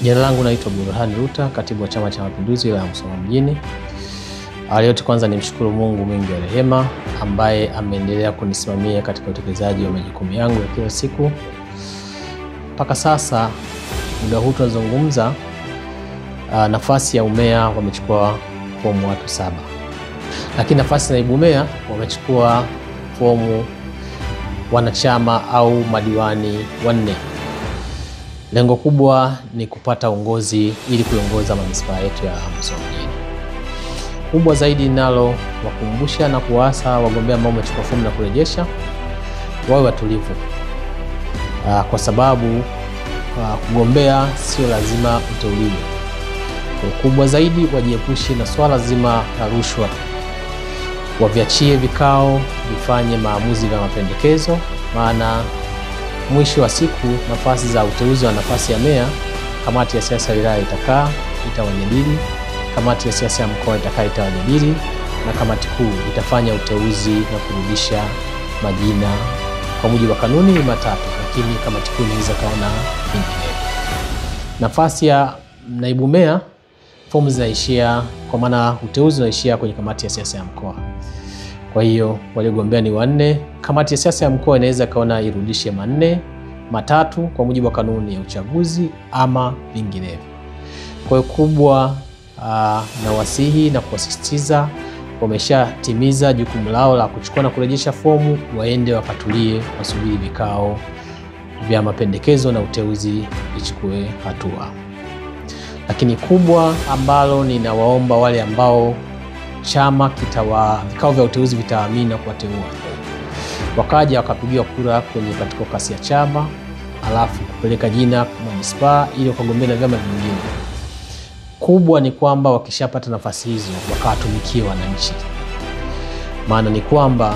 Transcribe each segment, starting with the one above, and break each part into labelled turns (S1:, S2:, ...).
S1: Jina langu naitwa Burhan Ruta, katibu wa Chama cha Mapinduzi wilaya ya Musoma mjini. Awali yote kwanza nimshukuru Mungu mwingi wa rehema ambaye ameendelea kunisimamia katika utekelezaji wa majukumu yangu ya kila siku. Mpaka sasa muda huu tunazungumza, nafasi ya umea wamechukua fomu watu 7. Lakini nafasi ya naibu meya wamechukua fomu wanachama au madiwani 4. Lengo kubwa ni kupata uongozi ili kuiongoza manispaa yetu ya Musoma mjini. Kubwa zaidi nalo wakumbusha na kuasa wagombea ambao wamechukua fomu na kurejesha wawe watulivu. Kwa sababu kugombea sio lazima uteuliwe. Kubwa zaidi wajiepushe na swala zima la rushwa. Waviachie vikao vifanye maamuzi ya mapendekezo, maana mwisho wa siku nafasi za uteuzi wa nafasi ya meya, kamati ya siasa ya wilaya itawajadili, kamati ya siasa ya mkoa itawajadili, na kamati kuu itafanya uteuzi na kurudisha majina kwa mujibu wa kanuni 3, lakini kamati kuu inaweza kaona vinginevyo. Nafasi ya naibu meya fomu zinaishia, kwa maana uteuzi unaishia kwenye kamati ya siasa ya mkoa. Kwa hiyo waliogombea ni 4. Kamati ya siasa ya mkoa inaweza kaona irudishe 4, 3 kwa mujibu wa kanuni ya uchaguzi ama vinginevyo. Kwa hiyo kubwa na wasihi na kuwasisitiza wameshatimiza jukumu lao la kuchukua na kurejesha fomu, waende wakatulie, wasubiri vikao vya mapendekezo na uteuzi ichukue hatua. Lakini kubwa ambalo ninawaomba wale ambao chama vikao vya uteuzi vitaamini kuwateua, wakaja wakapigiwa kura kwenye katika kasi ya chama, alafu kupeleka jina manispaa ili wakagombea na vyama vingine. Kubwa ni kwamba wakishapata nafasi hizo wakawatumikie wananchi. Maana ni kwamba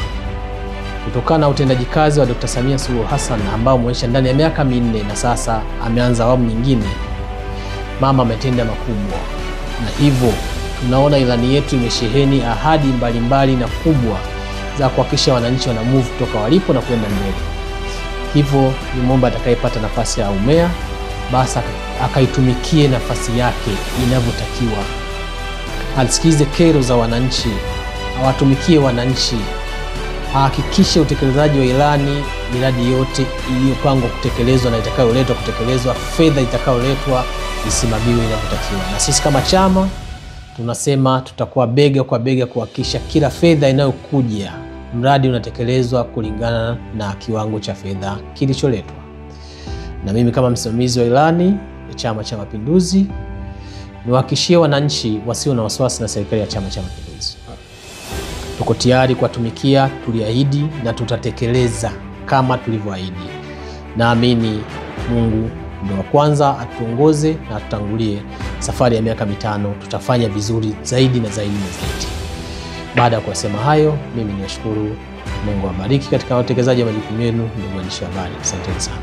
S1: kutokana na utendaji kazi wa Dr. Samia Suluhu Hassan ambao umeisha ndani ya miaka 4 na sasa ameanza awamu nyingine, mama ametenda makubwa, na hivyo tunaona ilani yetu imesheheni ahadi mbalimbali na kubwa za kuhakikisha wananchi wana move kutoka walipo na kwenda mbele. Hivyo nimeomba atakayepata nafasi ya umea basi akaitumikie nafasi yake inavyotakiwa. Asikize kero za wananchi, awatumikie wananchi, ahakikishe utekelezaji wa ilani, miradi yote iliyopangwa kutekelezwa na itakayoletwa kutekelezwa, fedha itakayoletwa isimamiwe inavyotakiwa. Na sisi kama chama tunasema tutakuwa bega kwa bega kuhakikisha kila fedha inayokuja mradi unatekelezwa kulingana na kiwango cha fedha kilicholetwa. Na mimi kama msimamizi wa ilani ya Chama cha Mapinduzi niwahakikishie wananchi wasio na wasiwasi na serikali ya Chama cha Mapinduzi. Tuko tayari kuwatumikia, tuliahidi na tutatekeleza kama tulivyoahidi. Naamini Mungu ndio wa kwanza atuongoze na tutangulie safari ya miaka 5, tutafanya vizuri zaidi na zaidi na zaidi. Baada ya kusema hayo, mimi niwashukuru. Mungu awabariki katika utekelezaji wa majukumu yenu. Ndugu waandishi wa habari, asante sana.